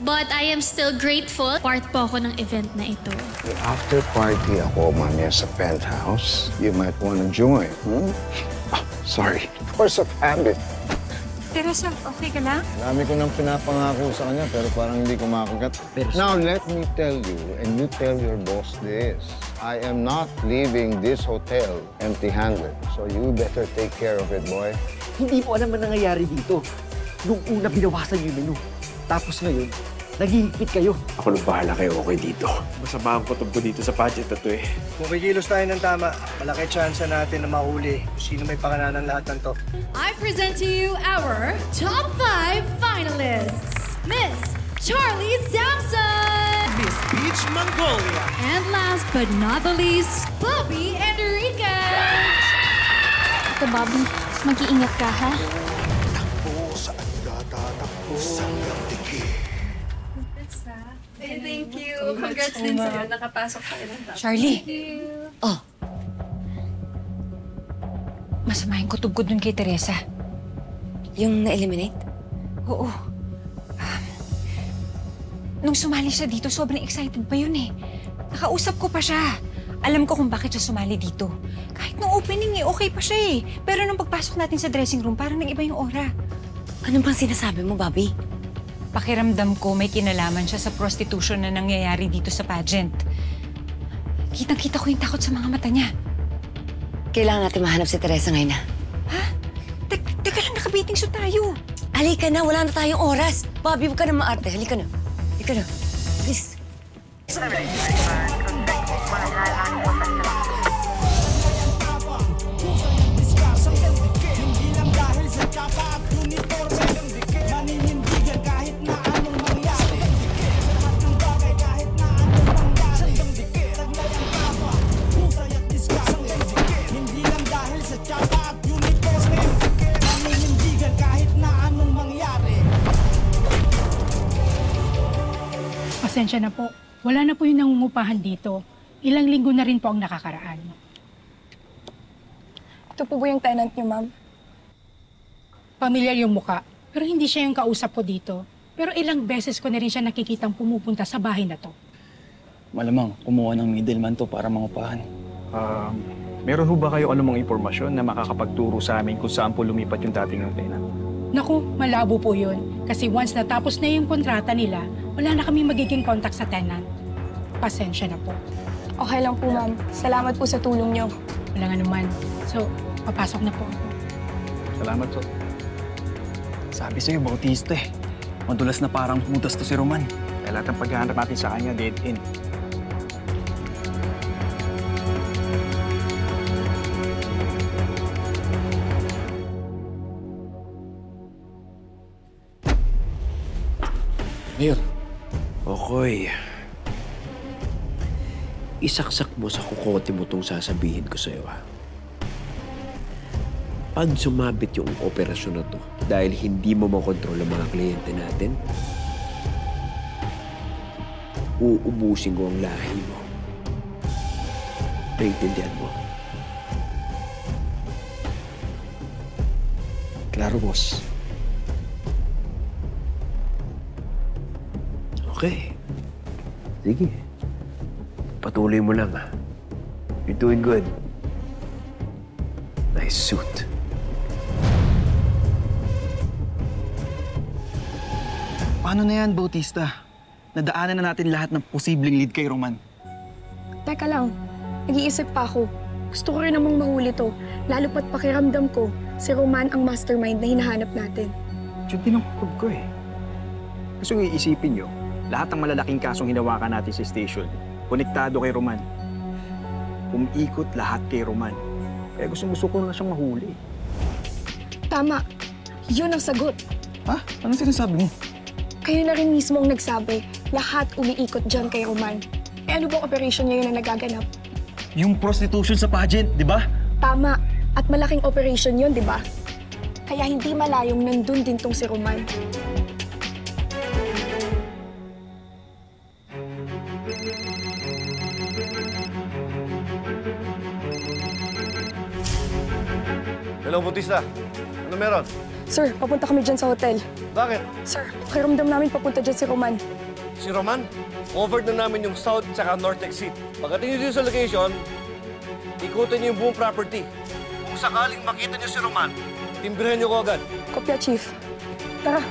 But I am still grateful. Part po ako ng event na ito. May after party ako mamaya sa penthouse. You might want to join. Oh, sorry. Force of habit. Teresa, okay ka na? Dami ko nang pinapangako sa kanya pero parang hindi kumakagat. Now, let me tell you, and you tell your boss this. I am not leaving this hotel empty-handed. So you better take care of it, boy. Hindi mo alam ang nangyayari dito. Nung una, binawasan yung menu. Tapos ngayon, naghihigpit kayo. Ako nang bahala kayo okay dito. Masama ang kutob ko dito sa pageant na to eh. Kung kikilos tayo ng tama, malaki tsansa natin na mahuli kung sino may pakana ng lahat ng to. I present to you our top 5 finalists. Miss Charlie Sampson. Miss Beach Mongolia. And last but not the least, Bobby Enriquez. Ito, Bobby. Mag-iingat ka, ha? Thank you. Congrats din sa'yo. Nakapasok ka rin. Charlie. Oh. Masama yung kutob ko dun kay Teresa. Yung na-eliminate? Oo. Nung sumali siya dito, sobrang excited pa yun eh. Nakausap ko pa siya. Alam ko kung bakit siya sumali dito. Kahit nung opening okay pa siya eh. Pero nung pagpasok natin sa dressing room, parang nag-iba yung aura. Ano bang sinasabi mo, Bobby? Pakiramdam ko may kinalaman siya sa prostitution na nangyayari dito sa pageant. Kitang-kita ko yung takot sa mga mata niya. Kailangan natin mahanap si Teresa ngayon na. Ha? Teka lang, nakabiting so tayo. Halika na, wala na tayong oras. Bobby, huwag ka na maarte. Halika na. Halika na. Please. Pasensya na po. Wala na po yung nangungupahan dito. Ilang linggo na rin po ang nakakaraan. Ito po ba yung tenant niyo, ma'am? Pamilyar yung muka, pero hindi siya yung kausap ko dito. Pero ilang beses ko na rin siya nakikitang pumupunta sa bahay na to. Malamang, kumuha ng middleman to para mangupahan. Meron ho ba kayo anumang impormasyon na makakapagturo sa amin kung saan po lumipat yung dating ng tenant? Naku, malabo po yun. Kasi once natapos na yung kontrata nila, wala na kami magiging contact sa tenant. Pasensya na po. Okay lang po, ma'am. Salamat po sa tulong niyo. Wala nga naman. So, papasok na po ako. Salamat po. Sabi sa'yo, Bautista eh. Madulas na parang mutas to si Roman. Kaya lahat ng paghahanap natin sa kanya, dead end. Mayor. Okay. Isaksak mo sa kukote mo tong sasabihin ko sa'yo, ha? Pag sumabit yung operasyon na to dahil hindi mo makontrol ang mga kliyente natin, uubusin ko ang lahi mo. Naintindihan mo? Klaro, boss. Okay. Sige. Patuloy mo lang, ha? You're doing good. Nice suit. Paano na yan, Bautista? Nadaanan na natin lahat ng posibleng lead kay Roman. Teka lang, nag-iisip pa ako. Gusto ko rin namang mahuli to. Lalo pat pakiramdam ko, si Roman ang mastermind na hinahanap natin. Diyan din ang kutob ko eh. Kasi kung iisipin nyo, lahat ng malalaking kasong hinawakan natin sa station, konektado kay Roman. Umiikot lahat kay Roman. Kaya gusto ko na siyang mahuli. Tama. Yun ang sagot. Ha? Anong sinasabi mo? Kayo na rin mismo ang nagsabi, lahat umiikot dyan kay Roman. Eh ano bang operation niya yun na nagaganap? Yung prostitution sa pageant, di ba? Tama. At malaking operation yun, di ba? Kaya hindi malayong nandun din tong si Roman. Hello, Bautista. Ano meron? Sir, papunta kami dyan sa hotel. Bakit? Sir, pakiramdam namin papunta dyan si Roman. Si Roman? Covered na namin yung south tsaka north exit. Pagdating nyo dito sa location, ikutin nyo yung buong property. Kung sakaling makita nyo si Roman, timbrehan nyo ko agad. Kopya, Chief. Tara.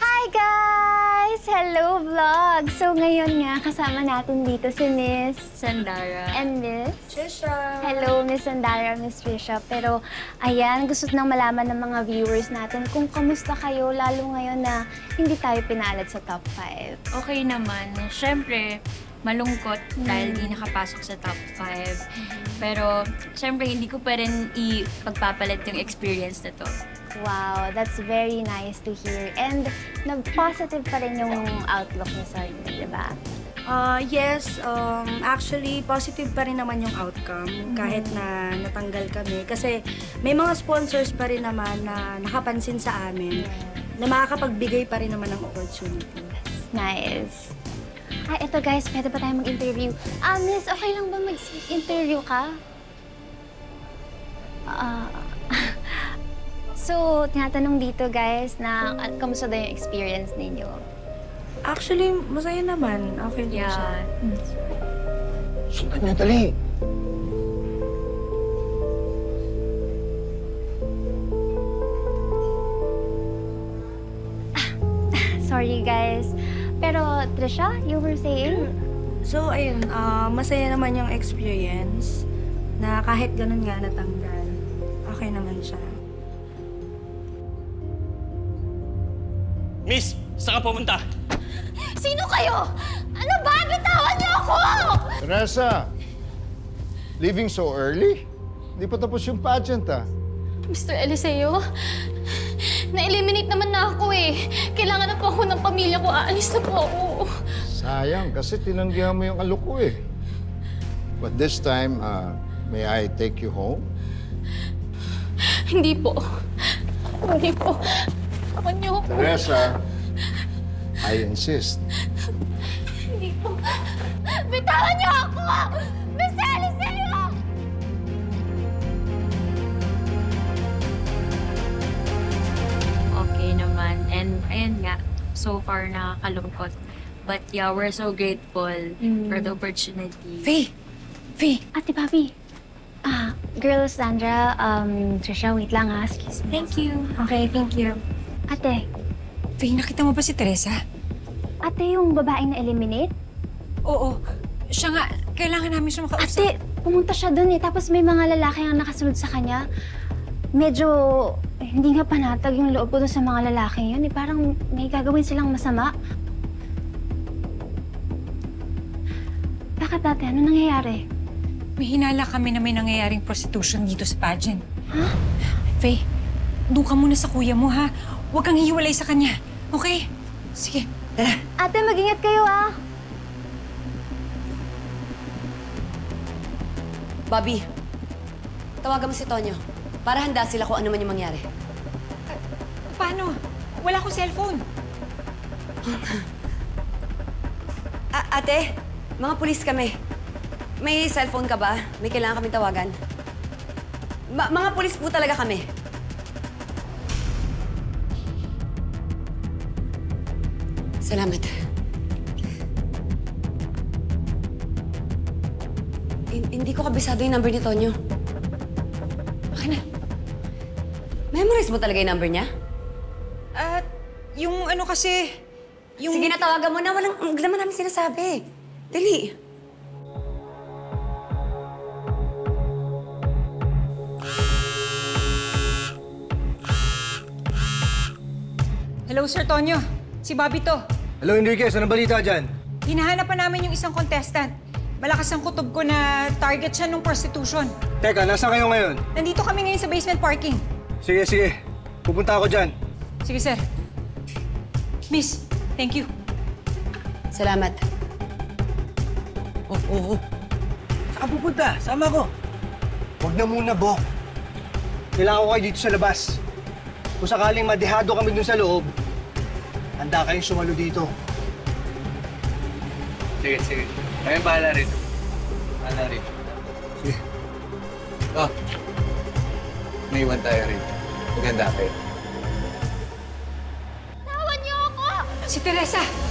Hi guys! Hello vlog! So ngayon nga, kasama natin dito si Miss Sandara. And Miss Trisha. Hello, Miss Sandara, Miss Trisha. Pero ayan, gusto nang malaman ng mga viewers natin kung kamusta kayo, lalo ngayon na hindi tayo pinalad sa top 5. Okay naman. Siyempre, malungkot dahil di nakapasok sa top 5. Pero, siyempre, hindi ko pa rin ipagpapalit yung experience na to. Wow, that's very nice to hear. And nag-positive pa rin yung outlook ni Sir, di ba? Yes, actually, positive pa rin naman yung outcome kahit na natanggal kami. Kasi may mga sponsors pa rin naman na nakapansin sa amin na makakapagbigay pa rin naman ng opportunity. Nice. Ay, eto guys, pwede ba tayo mag-interview? Miss, okay lang ba mag-interview ka? So, tinatanong dito guys na kamusta daw yung experience ninyo? Actually, masaya naman. Okay lang siya. Sundan niyo, dali. Sorry guys. Pero, Trisha, you were saying? So, ayun, masaya naman yung experience na kahit ganun nga natanggal, okay naman siya. Miss, saan ka pumunta? Sino kayo? Ano ba? Bitawan niyo ako! Teresa, leaving so early? Di pa tapos yung pageant, ah. Mr. Eliseo, na-eliminate naman na ako eh. Kailangan na po ako ng pamilya ko. Aalis na po ako. Sayang, kasi tinanggihan mo yung alok ko eh. But this time, may I take you home? Hindi po. Hindi po. Ako niyo po. Teresa, I insist. Hindi po. Bitawan niyo ako! Mr. Eliseo! Okay naman. And ayun nga, so far nakakalungkot. But yeah, we're so grateful for the opportunity. Faye! Ate Bobby. Girl Sandra, Trisha, wait lang ha. Excuse me. Thank you. Okay, thank you. Ate. Faye, nakita mo ba si Teresa? Ate, yung babaeng na-eliminate? Oo. Siya nga, kailangan namin siya makausap. Ate, pumunta siya dun eh. Tapos may mga lalaki ang nakasunod sa kanya. Medyo hindi nga panatag yung loob ko dun sa mga lalaki yun. Parang may gagawin silang masama. Bakit ate? Ano nangyayari? May hinala kami na may nangyayaring prostitution dito sa pageant. Ha? Faye, doon ka muna sa kuya mo, ha? Huwag kang hiwalay sa kanya, okay? Sige, tara. Ate, mag-ingat kayo, ah. Bobby, tawagan mo si Tonyo para handa sila kung ano man yung mangyari. Paano? Wala akong cellphone. Ate, mga pulis kami. May cellphone ka ba? May kailangan kami tawagan. Mga pulis po talaga kami. Salamat. Hindi ko kabisado yung number ni Tonyo. Akin na. Memorize mo talaga yung number niya? Yung ano kasi... Yung... Sige na, tawagan mo na. Walang naman namin sinasabi. Dali. Hello, Sir Tonyo. Si Bobby to. Hello, Enriquez. Anong balita dyan? Hinahanap pa namin yung isang contestant. Malakas ang kutob ko na target siya ng prostitution. Teka, nasaan kayo ngayon? Nandito kami ngayon sa basement parking. Sige, sige. Pupunta ako dyan. Sige, sir. Miss, thank you. Salamat. Oo. Saan pupunta? Sama ko. Huwag na muna, Bok. Kailangan ko kayo dito sa labas. Kung sakaling madehado kami dun sa loob, handa kayong sumalo dito. Sige, sige. Kami bahala rito. Wala rin. Sige. Oh. May iwan tayo rin. Maganda kayo. Tawan niyo ako! Si Teresa!